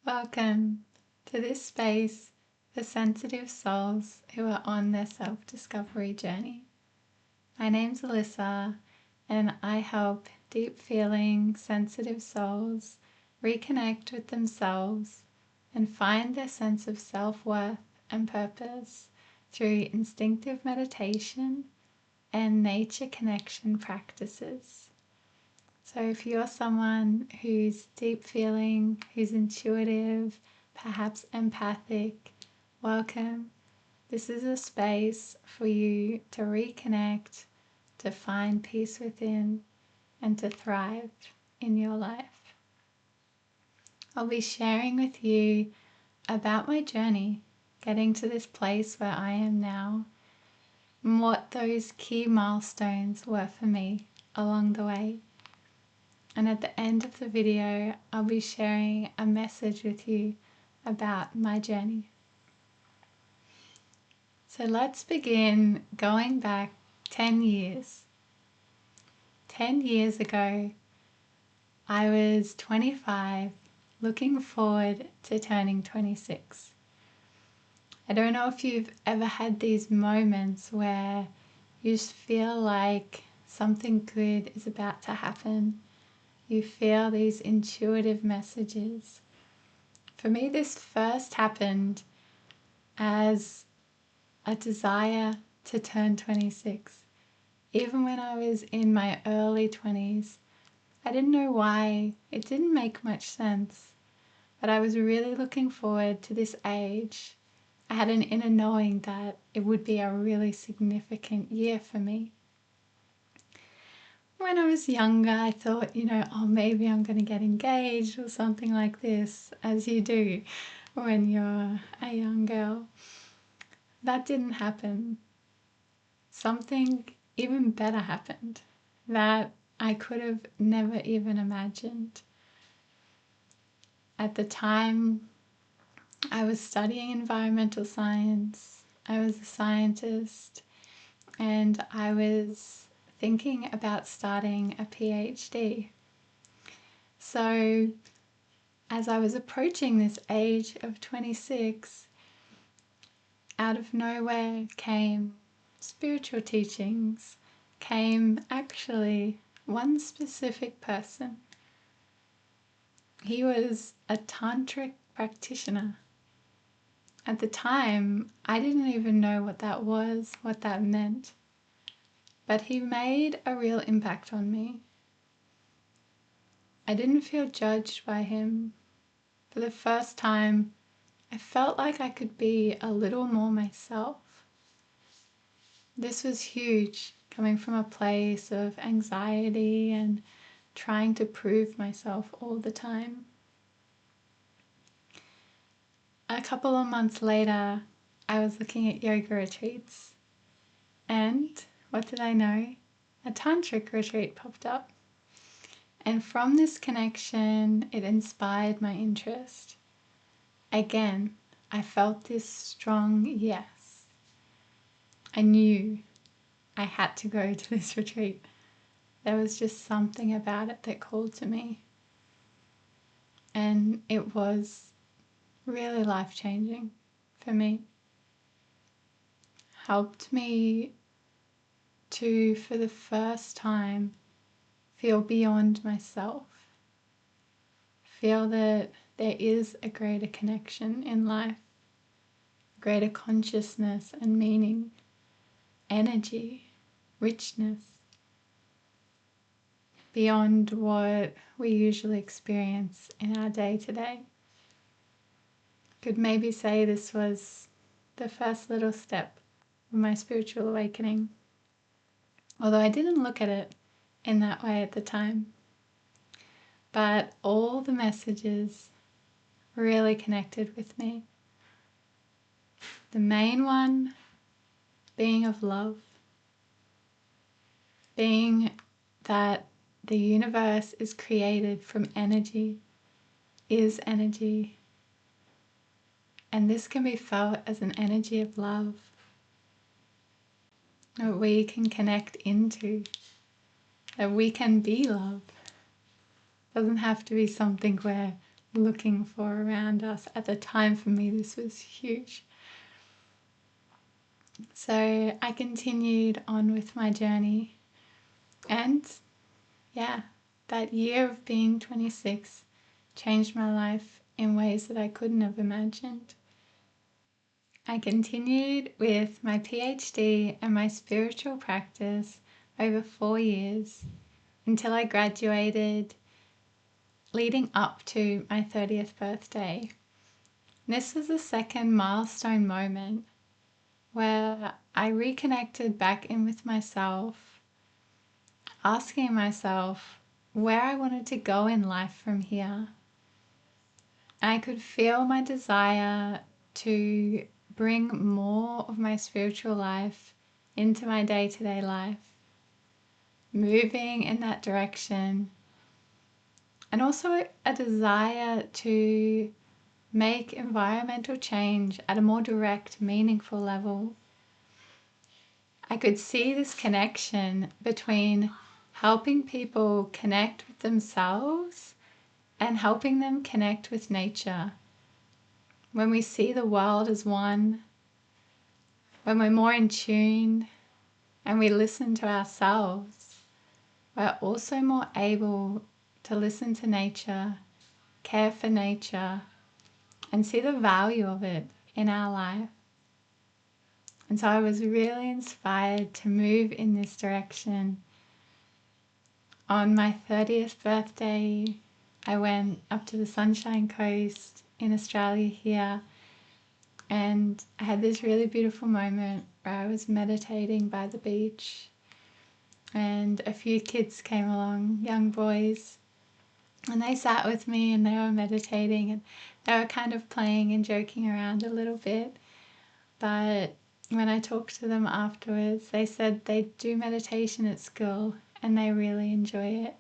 Welcome to this space for sensitive souls who are on their self-discovery journey. My name's Elissa, and I help deep-feeling, sensitive souls reconnect with themselves and find their sense of self-worth and purpose through instinctive meditation and nature connection practices. So if you're someone who's deep feeling, who's intuitive, perhaps empathic, welcome. This is a space for you to reconnect, to find peace within, and to thrive in your life. I'll be sharing with you about my journey, getting to this place where I am now, and what those key milestones were for me along the way. And at the end of the video, I'll be sharing a message with you about my journey. So let's begin going back 10 years. 10 years ago, I was 25, looking forward to turning 26. I don't know if you've ever had these moments where you just feel like something good is about to happen. You feel these intuitive messages. For me, this first happened as a desire to turn 26. Even when I was in my early 20s, I didn't know why. It didn't make much sense. But I was really looking forward to this age. I had an inner knowing that it would be a really significant year for me. When I was younger, I thought, maybe I'm going to get engaged or something like this, as you do when you're a young girl. That didn't happen. Something even better happened that I could have never even imagined. At the time, I was studying environmental science. I was a scientist, and I was thinking about starting a PhD. So as I was approaching this age of 26, out of nowhere came spiritual teachings, came actually one specific person. He was a tantric practitioner. At the time, I didn't even know what that was, what that meant. But he made a real impact on me. I didn't feel judged by him. For the first time, I felt like I could be a little more myself. This was huge, coming from a place of anxiety and trying to prove myself all the time. A couple of months later, I was looking at yoga retreats, and what did I know? A tantric retreat popped up. And from this connection, it inspired my interest. Again, I felt this strong yes. I knew I had to go to this retreat. There was just something about it that called to me. And it was really life-changing for me. Helped me to, for the first time, feel beyond myself. Feel that there is a greater connection in life, greater consciousness and meaning, energy, richness, beyond what we usually experience in our day-to-day. Could maybe say this was the first little step of my spiritual awakening, although I didn't look at it in that way at the time. But all the messages really connected with me. The main one being of love, being that the universe is created from energy, is energy, and this can be felt as an energy of love that we can connect into, that we can be love. It doesn't have to be something where looking for around us. At the time, for me, this was huge. So I continued on with my journey, and yeah, that year of being 26 changed my life in ways that I couldn't have imagined. I continued with my PhD and my spiritual practice over 4 years until I graduated, leading up to my 30th birthday. This was the second milestone moment where I reconnected back in with myself, asking myself where I wanted to go in life from here. I could feel my desire to bring more of my spiritual life into my day-to-day life, moving in that direction, and also a desire to make environmental change at a more direct, meaningful level. I could see this connection between helping people connect with themselves and helping them connect with nature. When we see the world as one, when we're more in tune and we listen to ourselves, we're also more able to listen to nature, care for nature, and see the value of it in our life. And so I was really inspired to move in this direction. On my 30th birthday, I went up to the Sunshine Coast in Australia here, and I had this really beautiful moment where I was meditating by the beach, and a few kids came along, young boys, and they sat with me and they were meditating, and they were kind of playing and joking around a little bit. But when I talked to them afterwards, they said they do meditation at school and they really enjoy it.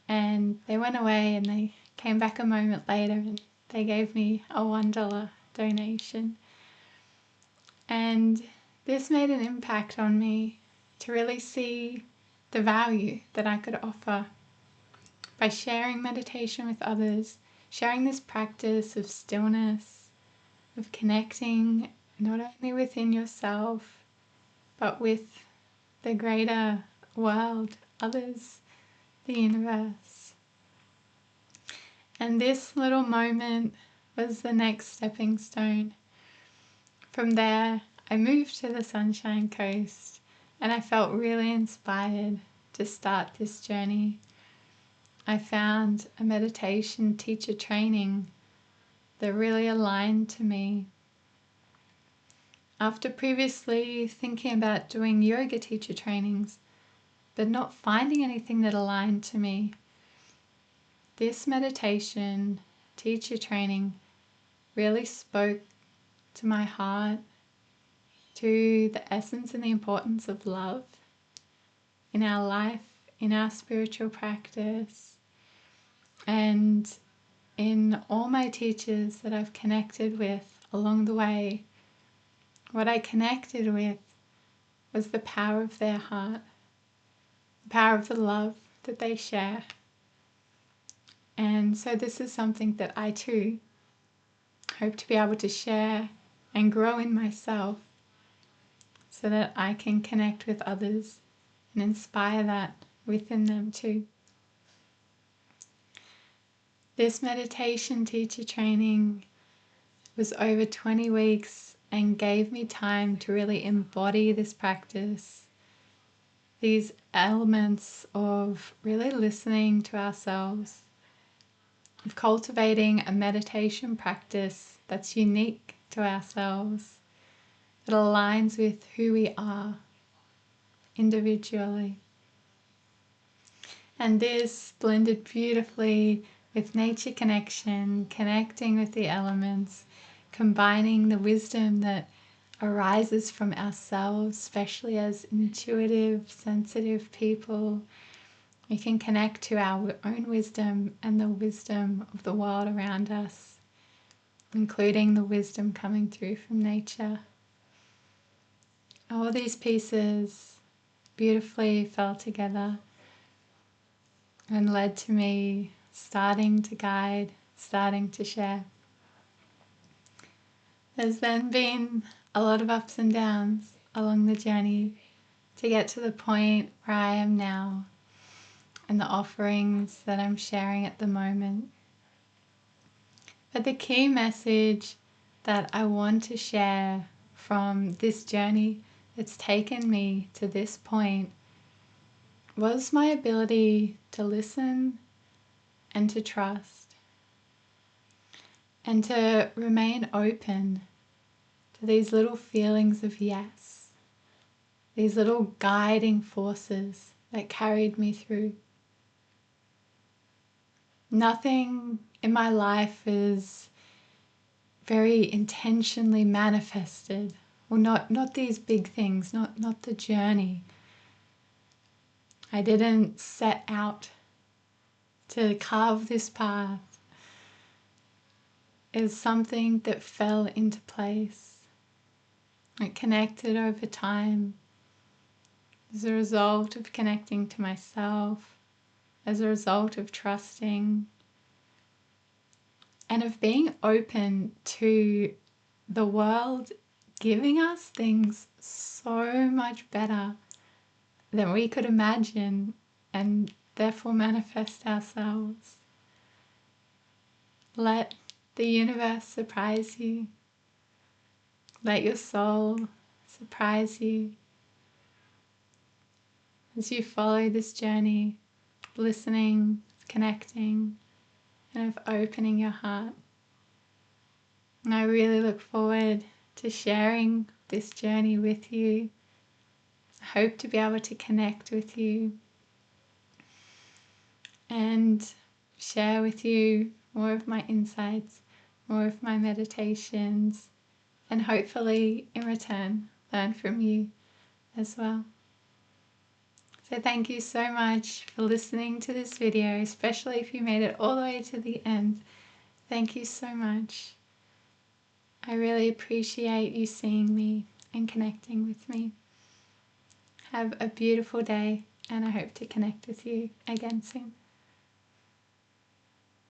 And they went away and they came back a moment later and they gave me a $1 donation. And this made an impact on me to really see the value that I could offer by sharing meditation with others, sharing this practice of stillness, of connecting not only within yourself, but with the greater world, others, the universe. And this little moment was the next stepping stone. From there, I moved to the Sunshine Coast and I felt really inspired to start this journey. I found a meditation teacher training that really aligned to me. After previously thinking about doing yoga teacher trainings, but not finding anything that aligned to me, this meditation teacher training really spoke to my heart, to the essence and the importance of love in our life, in our spiritual practice, and in all my teachers that I've connected with along the way. What I connected with was the power of their heart, the power of the love that they share. And so this is something that I too hope to be able to share and grow in myself so that I can connect with others and inspire that within them too. This meditation teacher training was over 20 weeks and gave me time to really embody this practice, these elements of really listening to ourselves, of cultivating a meditation practice that's unique to ourselves, that aligns with who we are individually. And this blended beautifully with nature connection, connecting with the elements, combining the wisdom that arises from ourselves, especially as intuitive, sensitive people. We can connect to our own wisdom and the wisdom of the world around us, including the wisdom coming through from nature. All these pieces beautifully fell together and led to me starting to guide starting to share. There's then been a lot of ups and downs along the journey to get to the point where I am now and the offerings that I'm sharing at the moment. But the key message that I want to share from this journey that's taken me to this point was my ability to listen and to trust and to remain open to these little feelings of yes, these little guiding forces that carried me through. Nothing in my life is very intentionally manifested. Well, not these big things, not the journey. I didn't set out to carve this path. It's something that fell into place. It connected over time as a result of connecting to myself, as a result of trusting, and of being open to the world giving us things so much better than we could imagine and therefore manifest ourselves. Let the universe surprise you. Let your soul surprise you as you follow this journey, listening, connecting, and of opening your heart. And I really look forward to sharing this journey with you. I hope to be able to connect with you and share with you more of my insights, more of my meditations, and hopefully in return learn from you as well. So thank you so much for listening to this video, especially if you made it all the way to the end. Thank you so much. I really appreciate you seeing me and connecting with me. Have a beautiful day, and I hope to connect with you again soon.